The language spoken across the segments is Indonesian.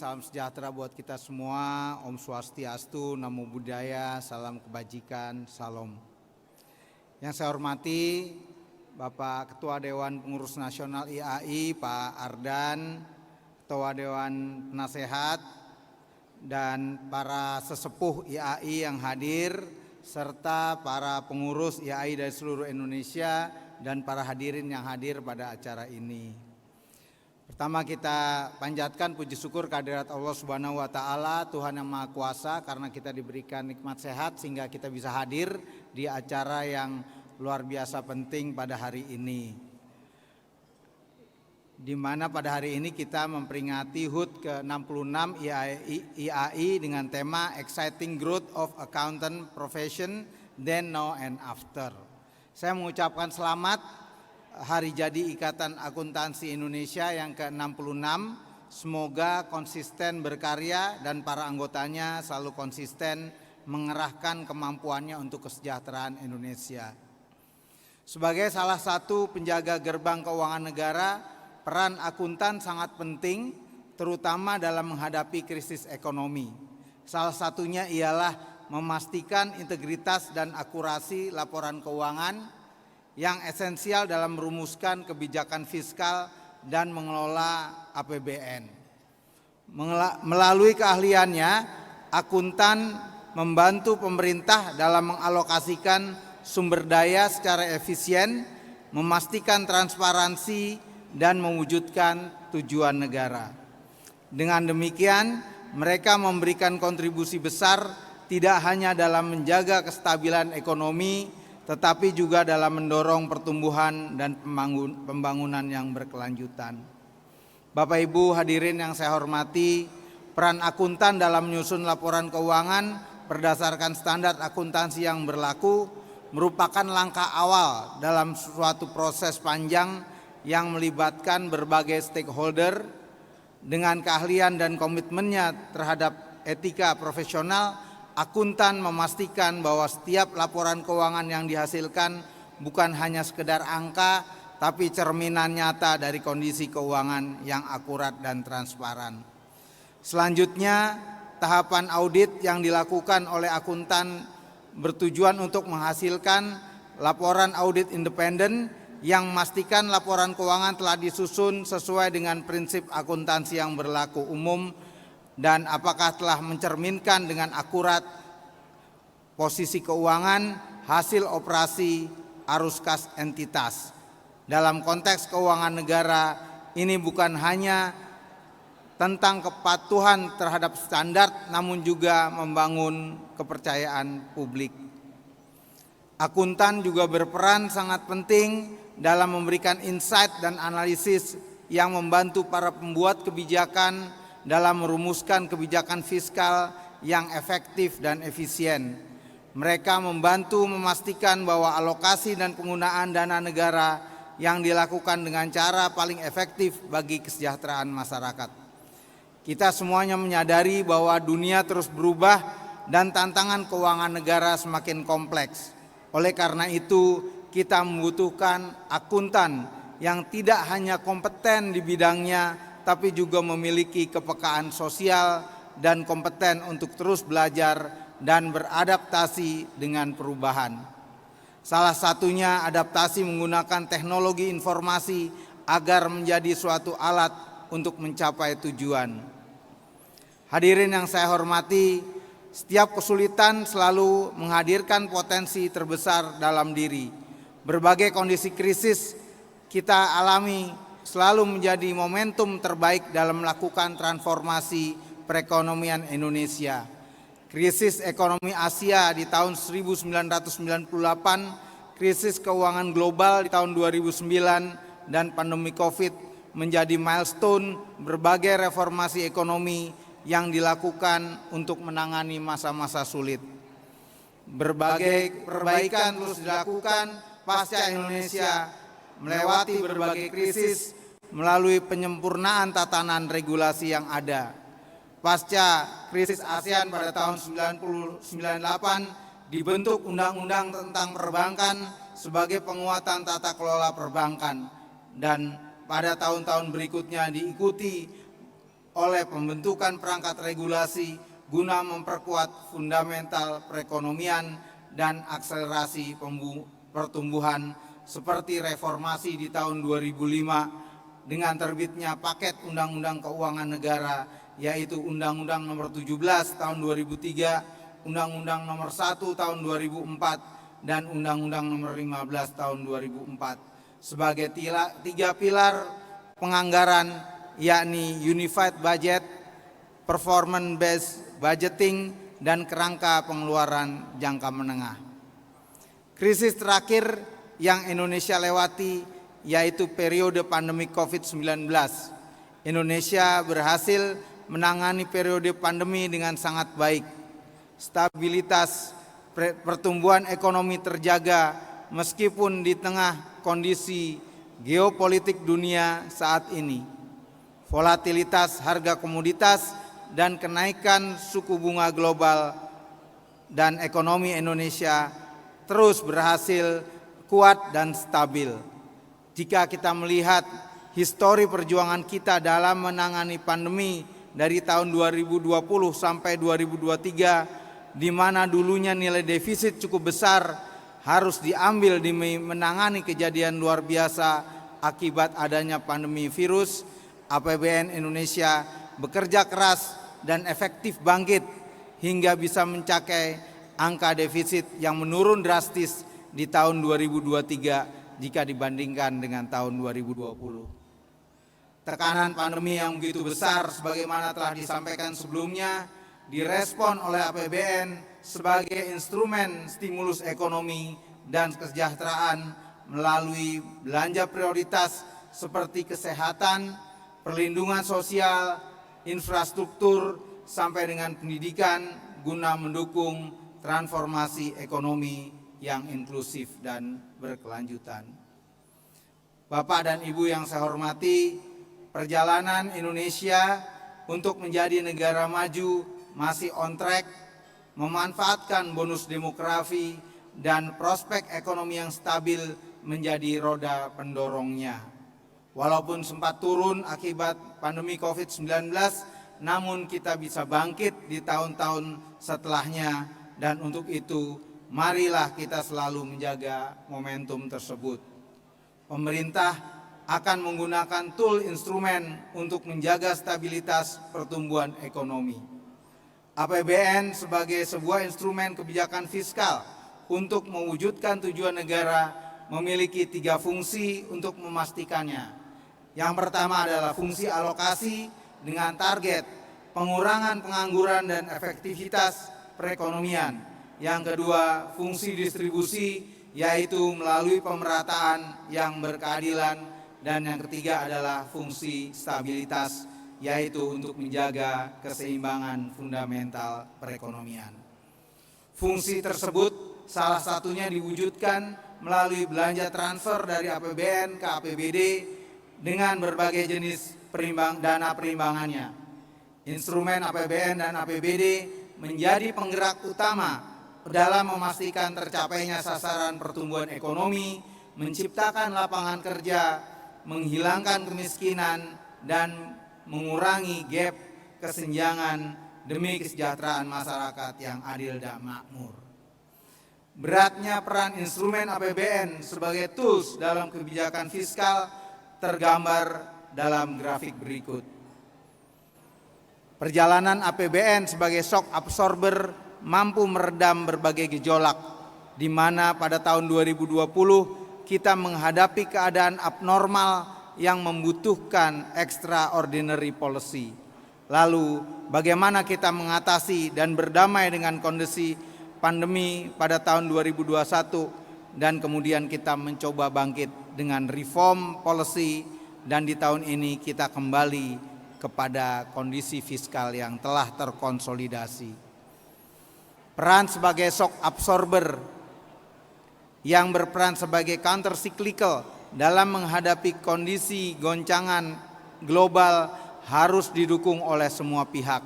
salam sejahtera buat kita semua. Om Swastiastu, Namo Buddhaya, salam kebajikan, salam. Yang saya hormati Bapak Ketua Dewan Pengurus Nasional IAI, Pak Ardan, Ketua Dewan Penasehat, dan para sesepuh IAI yang hadir, serta para pengurus IAI dari seluruh Indonesia, dan para hadirin yang hadir pada acara ini. Pertama kita panjatkan puji syukur kehadirat Allah Subhanahu wa Ta'ala, Tuhan yang Maha Kuasa, karena kita diberikan nikmat sehat sehingga kita bisa hadir di acara yang luar biasa penting pada hari ini. Di mana pada hari ini kita memperingati HUT ke-66 IAI dengan tema Exciting Growth of Accountant Profession Then, Now, and After. Saya mengucapkan selamat Hari Jadi Ikatan Akuntansi Indonesia yang ke-66, semoga konsisten berkarya dan para anggotanya selalu konsisten mengerahkan kemampuannya untuk kesejahteraan Indonesia. Sebagai salah satu penjaga gerbang keuangan negara, peran akuntan sangat penting, terutama dalam menghadapi krisis ekonomi. Salah satunya ialah memastikan integritas dan akurasi laporan keuangan yang esensial dalam merumuskan kebijakan fiskal dan mengelola APBN. Melalui keahliannya, akuntan membantu pemerintah dalam mengalokasikan sumber daya secara efisien, memastikan transparansi, dan mewujudkan tujuan negara. Dengan demikian, mereka memberikan kontribusi besar tidak hanya dalam menjaga kestabilan ekonomi, tetapi juga dalam mendorong pertumbuhan dan pembangunan yang berkelanjutan. Bapak Ibu hadirin yang saya hormati, peran akuntan dalam menyusun laporan keuangan berdasarkan standar akuntansi yang berlaku merupakan langkah awal dalam suatu proses panjang yang melibatkan berbagai stakeholder. Dengan keahlian dan komitmennya terhadap etika profesional, akuntan memastikan bahwa setiap laporan keuangan yang dihasilkan bukan hanya sekedar angka, tapi cerminan nyata dari kondisi keuangan yang akurat dan transparan. Selanjutnya, tahapan audit yang dilakukan oleh akuntan bertujuan untuk menghasilkan laporan audit independen yang memastikan laporan keuangan telah disusun sesuai dengan prinsip akuntansi yang berlaku umum dan apakah telah mencerminkan dengan akurat posisi keuangan, hasil operasi, arus kas entitas. Dalam konteks keuangan negara, ini bukan hanya tentang kepatuhan terhadap standar, namun juga membangun kepercayaan publik. Akuntan juga berperan sangat penting dalam memberikan insight dan analisis yang membantu para pembuat kebijakan dalam merumuskan kebijakan fiskal yang efektif dan efisien. Mereka membantu memastikan bahwa alokasi dan penggunaan dana negara yang dilakukan dengan cara paling efektif bagi kesejahteraan masyarakat. Kita semuanya menyadari bahwa dunia terus berubah dan tantangan keuangan negara semakin kompleks. Oleh karena itu, kita membutuhkan akuntan yang tidak hanya kompeten di bidangnya, tapi juga memiliki kepekaan sosial dan kompeten untuk terus belajar dan beradaptasi dengan perubahan. Salah satunya adaptasi menggunakan teknologi informasi agar menjadi suatu alat untuk mencapai tujuan. Hadirin yang saya hormati, setiap kesulitan selalu menghadirkan potensi terbesar dalam diri. Berbagai kondisi krisis kita alami selalu menjadi momentum terbaik dalam melakukan transformasi perekonomian Indonesia. Krisis ekonomi Asia di tahun 1998, krisis keuangan global di tahun 2009, dan pandemi COVID menjadi milestone berbagai reformasi ekonomi yang dilakukan untuk menangani masa-masa sulit. Berbagai perbaikan terus dilakukan pasca Indonesia melewati berbagai krisis melalui penyempurnaan tatanan regulasi yang ada. Pasca krisis ASEAN pada tahun 1998 dibentuk Undang-Undang tentang Perbankan sebagai penguatan tata kelola perbankan, dan pada tahun-tahun berikutnya diikuti oleh pembentukan perangkat regulasi guna memperkuat fundamental perekonomian dan akselerasi pertumbuhan seperti reformasi di tahun 2005 dengan terbitnya paket Undang-Undang Keuangan Negara, yaitu Undang-Undang Nomor 17 Tahun 2003, Undang-Undang Nomor 1 Tahun 2004, dan Undang-Undang Nomor 15 Tahun 2004 sebagai tiga pilar penganggaran, yakni Unified Budget, Performance Based Budgeting, dan kerangka pengeluaran jangka menengah. Krisis terakhir yang Indonesia lewati yaitu periode pandemi COVID-19. Indonesia berhasil menangani periode pandemi dengan sangat baik. Stabilitas pertumbuhan ekonomi terjaga meskipun di tengah kondisi geopolitik dunia saat ini. Volatilitas harga komoditas dan kenaikan suku bunga global dan ekonomi Indonesia terus berhasil kuat dan stabil. Jika kita melihat histori perjuangan kita dalam menangani pandemi dari tahun 2020 sampai 2023, di mana dulunya nilai defisit cukup besar harus diambil demi menangani kejadian luar biasa akibat adanya pandemi virus, APBN Indonesia bekerja keras dan efektif bangkit hingga bisa mencapai angka defisit yang menurun drastis di tahun 2023 jika dibandingkan dengan tahun 2020. Tekanan pandemi yang begitu besar sebagaimana telah disampaikan sebelumnya direspon oleh APBN sebagai instrumen stimulus ekonomi dan kesejahteraan melalui belanja prioritas seperti kesehatan, perlindungan sosial, infrastruktur, sampai dengan pendidikan guna mendukung transformasi ekonomi yang inklusif dan berkelanjutan. Bapak dan Ibu yang saya hormati, perjalanan Indonesia untuk menjadi negara maju masih on track, memanfaatkan bonus demografi dan prospek ekonomi yang stabil menjadi roda pendorongnya. Walaupun sempat turun akibat pandemi COVID-19, namun kita bisa bangkit di tahun-tahun setelahnya, dan untuk itu marilah kita selalu menjaga momentum tersebut. Pemerintah akan menggunakan tool instrumen untuk menjaga stabilitas pertumbuhan ekonomi. APBN sebagai sebuah instrumen kebijakan fiskal untuk mewujudkan tujuan negara memiliki 3 fungsi untuk memastikannya. Yang pertama adalah fungsi alokasi dengan target pengurangan pengangguran dan efektivitas perekonomian. Yang kedua, fungsi distribusi, yaitu melalui pemerataan yang berkeadilan. Dan yang ketiga adalah fungsi stabilitas, yaitu untuk menjaga keseimbangan fundamental perekonomian. Fungsi tersebut salah satunya diwujudkan melalui belanja transfer dari APBN ke APBD dengan berbagai jenis dana perimbangannya. Instrumen APBN dan APBD menjadi penggerak utama dalam memastikan tercapainya sasaran pertumbuhan ekonomi, menciptakan lapangan kerja, menghilangkan kemiskinan, dan mengurangi gap kesenjangan demi kesejahteraan masyarakat yang adil dan makmur. Beratnya peran instrumen APBN sebagai tools dalam kebijakan fiskal tergambar dalam grafik berikut. Perjalanan APBN sebagai shock absorber mampu meredam berbagai gejolak, di mana pada tahun 2020 kita menghadapi keadaan abnormal yang membutuhkan extraordinary policy. Lalu bagaimana kita mengatasi dan berdamai dengan kondisi pandemi pada tahun 2021, dan kemudian kita mencoba bangkit dengan reform policy, dan di tahun ini kita kembali kepada kondisi fiskal yang telah terkonsolidasi. Peran sebagai shock absorber yang berperan sebagai counter cyclical dalam menghadapi kondisi goncangan global harus didukung oleh semua pihak,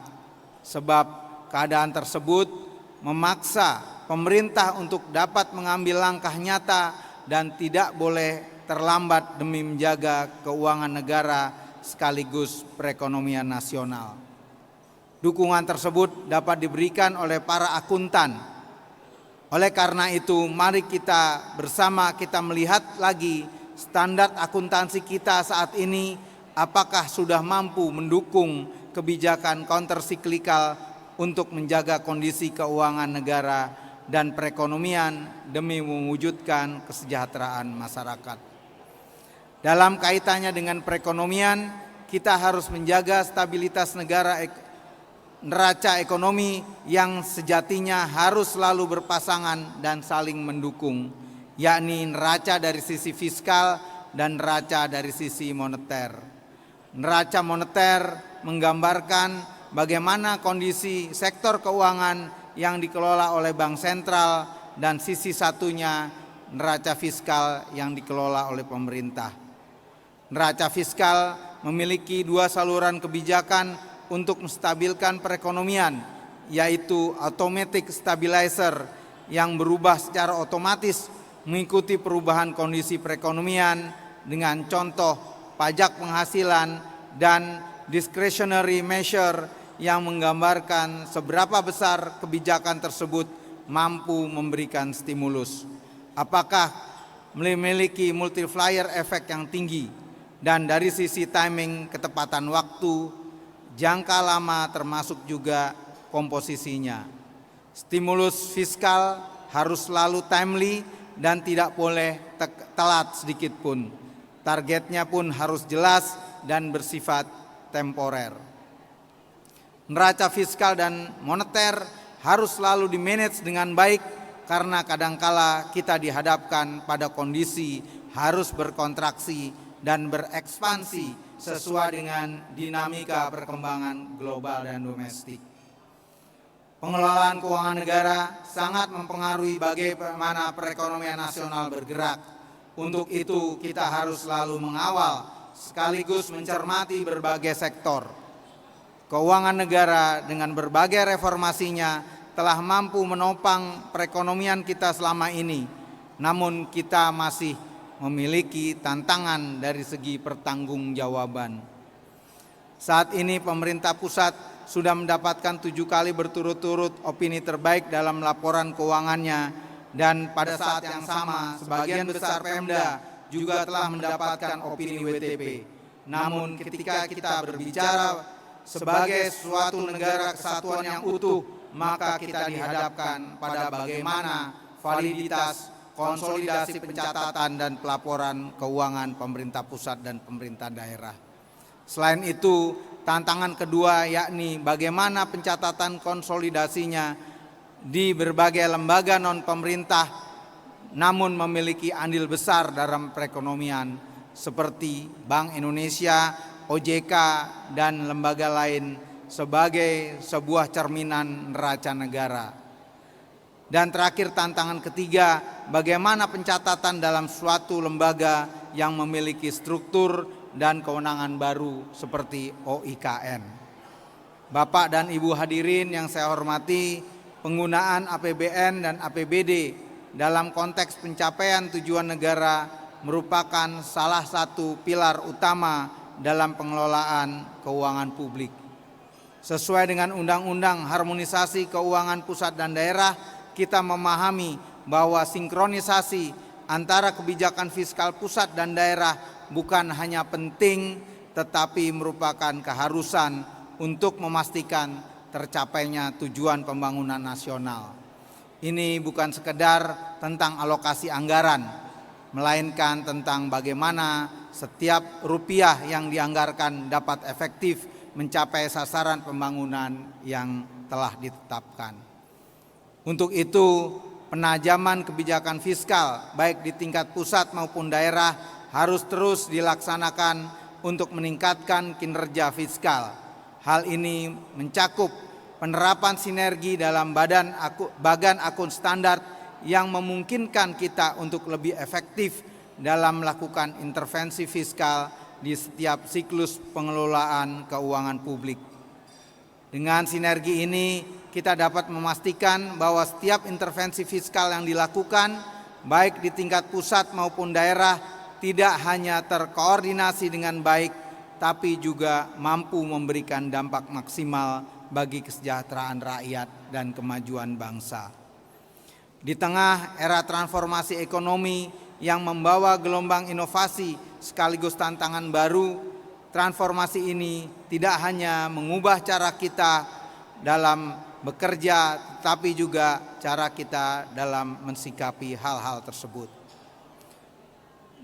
sebab keadaan tersebut memaksa pemerintah untuk dapat mengambil langkah nyata dan tidak boleh terlambat demi menjaga keuangan negara sekaligus perekonomian nasional. Dukungan tersebut dapat diberikan oleh para akuntan. Oleh karena itu, mari kita bersama melihat lagi standar akuntansi kita saat ini, apakah sudah mampu mendukung kebijakan countercyclical untuk menjaga kondisi keuangan negara dan perekonomian demi mewujudkan kesejahteraan masyarakat. Dalam kaitannya dengan perekonomian, kita harus menjaga stabilitas neraca ekonomi yang sejatinya harus selalu berpasangan dan saling mendukung, yakni neraca dari sisi fiskal dan neraca dari sisi moneter. Neraca moneter menggambarkan bagaimana kondisi sektor keuangan yang dikelola oleh bank sentral dan sisi satunya neraca fiskal yang dikelola oleh pemerintah. Neraca fiskal memiliki dua saluran kebijakan untuk menstabilkan perekonomian, yaitu automatic stabilizer yang berubah secara otomatis mengikuti perubahan kondisi perekonomian dengan contoh pajak penghasilan, dan discretionary measure yang menggambarkan seberapa besar kebijakan tersebut mampu memberikan stimulus. Apakah memiliki multiplier efek yang tinggi, dan dari sisi timing, ketepatan waktu, jangka lama termasuk juga komposisinya. Stimulus fiskal harus selalu timely dan tidak boleh telat sedikit pun. Targetnya pun harus jelas dan bersifat temporer. Neraca fiskal dan moneter harus selalu dimanage dengan baik karena kadangkala kita dihadapkan pada kondisi harus berkontraksi dan berekspansi sesuai dengan dinamika perkembangan global dan domestik. Pengelolaan keuangan negara sangat mempengaruhi bagaimana perekonomian nasional bergerak. Untuk itu kita harus selalu mengawal sekaligus mencermati berbagai sektor. Keuangan negara dengan berbagai reformasinya telah mampu menopang perekonomian kita selama ini. Namun kita masih memiliki tantangan dari segi pertanggungjawaban. Saat ini pemerintah pusat sudah mendapatkan 7 kali berturut-turut opini terbaik dalam laporan keuangannya, dan pada saat yang sama sebagian besar Pemda juga telah mendapatkan opini WTP. Namun ketika kita berbicara sebagai suatu negara kesatuan yang utuh, maka kita dihadapkan pada bagaimana validitas konsolidasi pencatatan dan pelaporan keuangan pemerintah pusat dan pemerintah daerah. Selain itu, tantangan kedua yakni bagaimana pencatatan konsolidasinya di berbagai lembaga non-pemerintah namun memiliki andil besar dalam perekonomian seperti Bank Indonesia, OJK, dan lembaga lain sebagai sebuah cerminan neraca negara. Dan terakhir, tantangan ketiga, bagaimana pencatatan dalam suatu lembaga yang memiliki struktur dan kewenangan baru seperti OIKN. Bapak dan Ibu hadirin yang saya hormati, penggunaan APBN dan APBD dalam konteks pencapaian tujuan negara merupakan salah satu pilar utama dalam pengelolaan keuangan publik. Sesuai dengan Undang-Undang Harmonisasi Keuangan Pusat dan Daerah, kita memahami bahwa sinkronisasi antara kebijakan fiskal pusat dan daerah bukan hanya penting, tetapi merupakan keharusan untuk memastikan tercapainya tujuan pembangunan nasional. Ini bukan sekedar tentang alokasi anggaran, melainkan tentang bagaimana setiap rupiah yang dianggarkan dapat efektif mencapai sasaran pembangunan yang telah ditetapkan. Untuk itu, penajaman kebijakan fiskal baik di tingkat pusat maupun daerah harus terus dilaksanakan untuk meningkatkan kinerja fiskal. Hal ini mencakup penerapan sinergi dalam bagan akun standar yang memungkinkan kita untuk lebih efektif dalam melakukan intervensi fiskal di setiap siklus pengelolaan keuangan publik. Dengan sinergi ini, kita dapat memastikan bahwa setiap intervensi fiskal yang dilakukan, baik di tingkat pusat maupun daerah, tidak hanya terkoordinasi dengan baik, tapi juga mampu memberikan dampak maksimal bagi kesejahteraan rakyat dan kemajuan bangsa. Di tengah era transformasi ekonomi yang membawa gelombang inovasi sekaligus tantangan baru, transformasi ini tidak hanya mengubah cara kita dalam bekerja, tetapi juga cara kita dalam mensikapi hal-hal tersebut.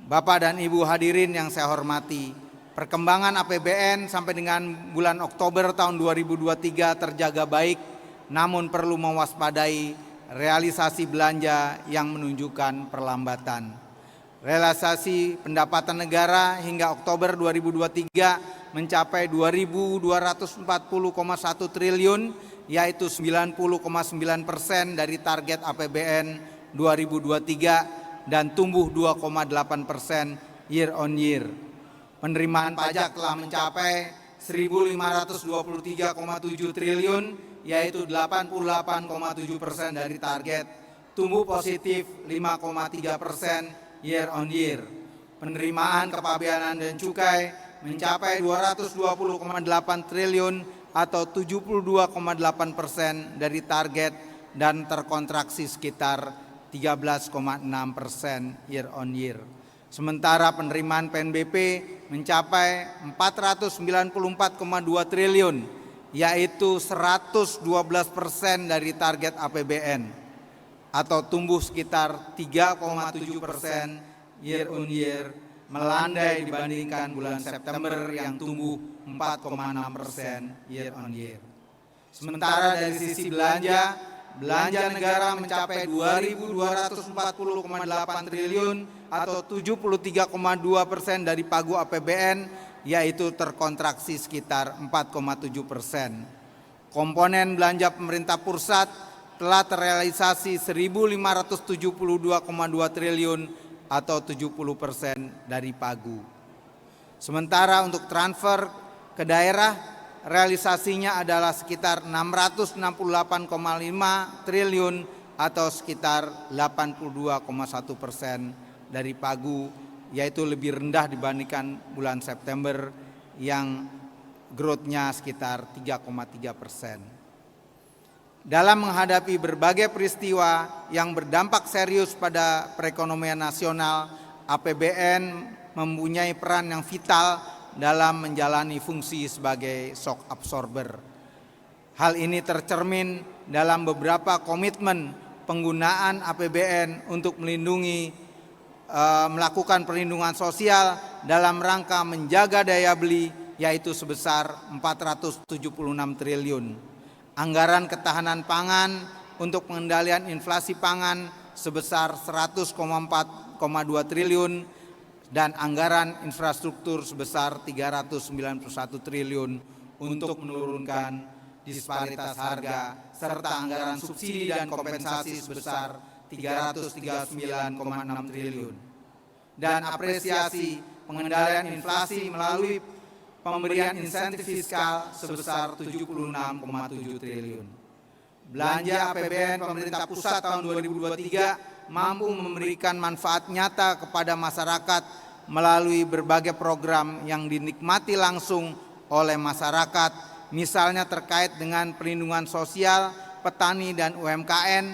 Bapak dan Ibu hadirin yang saya hormati, perkembangan APBN sampai dengan bulan Oktober tahun 2023 terjaga baik, namun perlu mewaspadai realisasi belanja yang menunjukkan perlambatan. Realisasi pendapatan negara hingga Oktober 2023 mencapai 2.240,1 triliun, yaitu 90,9% dari target APBN 2023 dan tumbuh 2,8% year on year. Penerimaan pajak telah mencapai 1.523,7 triliun, yaitu 88,7% dari target, tumbuh positif 5,3% year on year. Penerimaan kepabeanan dan cukai mencapai 220,8 triliun atau 72,8% dari target dan terkontraksi sekitar 13,6% year on year. Sementara penerimaan PNBP mencapai 494,2 triliun, yaitu 112% dari target APBN atau tumbuh sekitar 3,7% year on year, melandai dibandingkan bulan September yang tumbuh 4,6% year on year. Sementara dari sisi belanja negara mencapai 2.240,8 triliun atau 73,2% dari pagu APBN, yaitu terkontraksi sekitar 4,7%. Komponen belanja pemerintah pusat telah terrealisasi 1.572,2 triliun atau 70% dari pagu. Sementara untuk transfer ke daerah, realisasinya adalah sekitar 668,5 triliun atau sekitar 82,1% dari pagu, yaitu lebih rendah dibandingkan bulan September yang growth-nya sekitar 3,3%. Dalam menghadapi berbagai peristiwa yang berdampak serius pada perekonomian nasional, APBN mempunyai peran yang vital dalam menjalani fungsi sebagai shock absorber. Hal ini tercermin dalam beberapa komitmen penggunaan APBN untuk melakukan perlindungan sosial dalam rangka menjaga daya beli, yaitu sebesar 476 triliun. Anggaran ketahanan pangan untuk pengendalian inflasi pangan sebesar 100,4,2 triliun dan anggaran infrastruktur sebesar 391 triliun untuk menurunkan disparitas harga serta anggaran subsidi dan kompensasi sebesar 339,6 triliun. Dan apresiasi pengendalian inflasi melalui pemberian insentif fiskal sebesar 76,7 triliun. Belanja APBN pemerintah pusat tahun 2023 mampu memberikan manfaat nyata kepada masyarakat melalui berbagai program yang dinikmati langsung oleh masyarakat, misalnya terkait dengan perlindungan sosial petani dan UMKM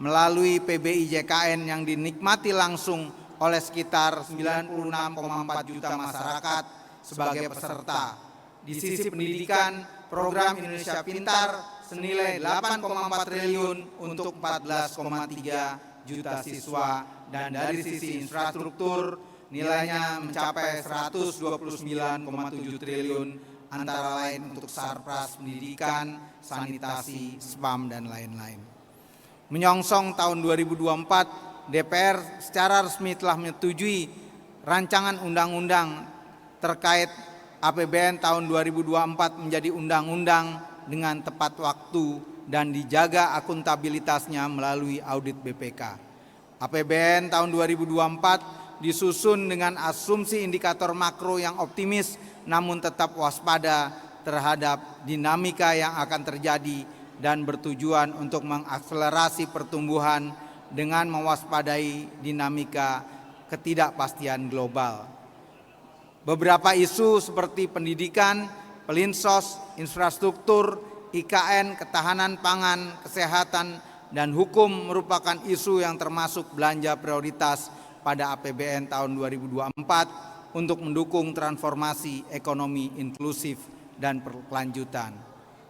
melalui PBI-JKN yang dinikmati langsung oleh sekitar 96,4 juta masyarakat sebagai peserta. Di sisi pendidikan, program Indonesia Pintar senilai 8,4 triliun untuk 14,3 juta siswa, dan dari sisi infrastruktur nilainya mencapai 129,7 triliun, antara lain untuk sarpras pendidikan, sanitasi, spam, dan lain-lain. Menyongsong tahun 2024, DPR secara resmi telah menyetujui rancangan undang-undang terkait APBN tahun 2024 menjadi undang-undang dengan tepat waktu dan dijaga akuntabilitasnya melalui audit BPK. APBN tahun 2024 disusun dengan asumsi indikator makro yang optimis namun tetap waspada terhadap dinamika yang akan terjadi dan bertujuan untuk mengakselerasi pertumbuhan dengan mewaspadai dinamika ketidakpastian global. Beberapa isu seperti pendidikan, pelinsos, infrastruktur, IKN, ketahanan pangan, kesehatan, dan hukum merupakan isu yang termasuk belanja prioritas pada APBN tahun 2024 untuk mendukung transformasi ekonomi inklusif dan berkelanjutan.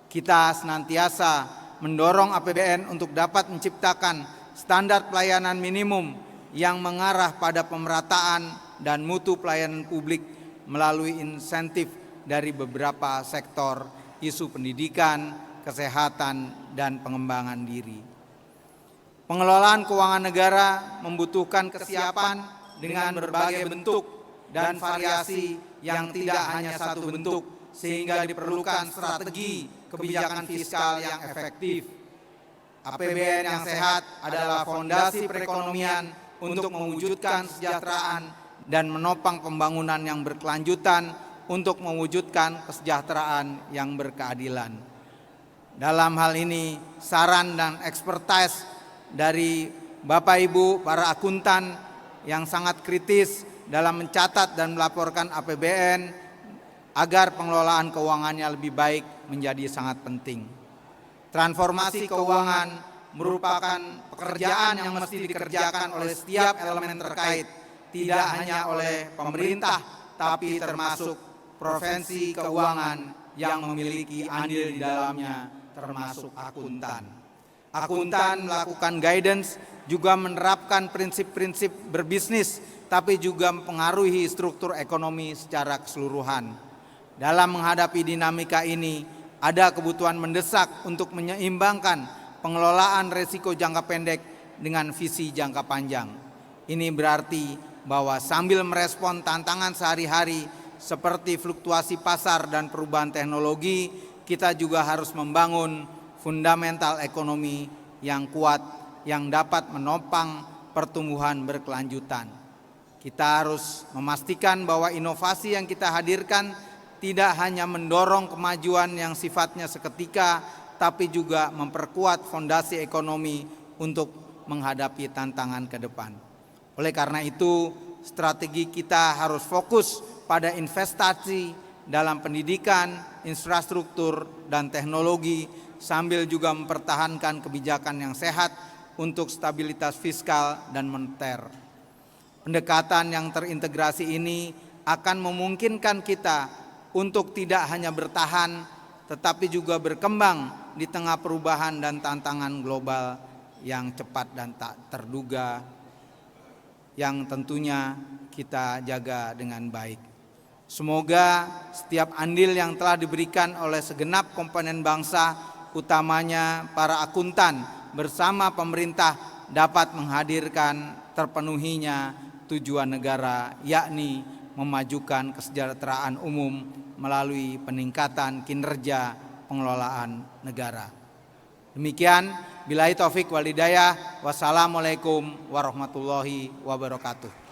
Kita senantiasa mendorong APBN untuk dapat menciptakan standar pelayanan minimum yang mengarah pada pemerataan dan mutu pelayanan publik melalui insentif dari beberapa sektor, isu pendidikan, kesehatan, dan pengembangan diri. Pengelolaan keuangan negara membutuhkan kesiapan dengan berbagai bentuk dan variasi yang tidak hanya satu bentuk, sehingga diperlukan strategi kebijakan fiskal yang efektif. APBN yang sehat adalah fondasi perekonomian untuk mewujudkan kesejahteraan dan menopang pembangunan yang berkelanjutan untuk mewujudkan kesejahteraan yang berkeadilan. Dalam hal ini, saran dan expertise dari Bapak Ibu para akuntan yang sangat kritis dalam mencatat dan melaporkan APBN agar pengelolaan keuangannya lebih baik menjadi sangat penting. Transformasi keuangan merupakan pekerjaan yang mesti dikerjakan oleh setiap elemen terkait, tidak hanya oleh pemerintah, tapi termasuk profesi keuangan yang memiliki andil di dalamnya, termasuk akuntan. Akuntan melakukan guidance, juga menerapkan prinsip-prinsip berbisnis, tapi juga mempengaruhi struktur ekonomi secara keseluruhan. Dalam menghadapi dinamika ini, ada kebutuhan mendesak untuk menyeimbangkan pengelolaan risiko jangka pendek dengan visi jangka panjang. Ini berarti bahwa sambil merespon tantangan sehari-hari seperti fluktuasi pasar dan perubahan teknologi, kita juga harus membangun fundamental ekonomi yang kuat yang dapat menopang pertumbuhan berkelanjutan. Kita harus memastikan bahwa inovasi yang kita hadirkan tidak hanya mendorong kemajuan yang sifatnya seketika, tapi juga memperkuat fondasi ekonomi untuk menghadapi tantangan ke depan. Oleh karena itu, strategi kita harus fokus pada investasi dalam pendidikan, infrastruktur, dan teknologi, sambil juga mempertahankan kebijakan yang sehat untuk stabilitas fiskal dan moneter. Pendekatan yang terintegrasi ini akan memungkinkan kita untuk tidak hanya bertahan, tetapi juga berkembang di tengah perubahan dan tantangan global yang cepat dan tak terduga, yang tentunya kita jaga dengan baik. Semoga setiap andil yang telah diberikan oleh segenap komponen bangsa, utamanya para akuntan bersama pemerintah, dapat menghadirkan terpenuhinya tujuan negara, yakni memajukan kesejahteraan umum melalui peningkatan kinerja pengelolaan negara. Demikian, billahi taufik wal hidayah. Wassalamualaikum warahmatullahi wabarakatuh.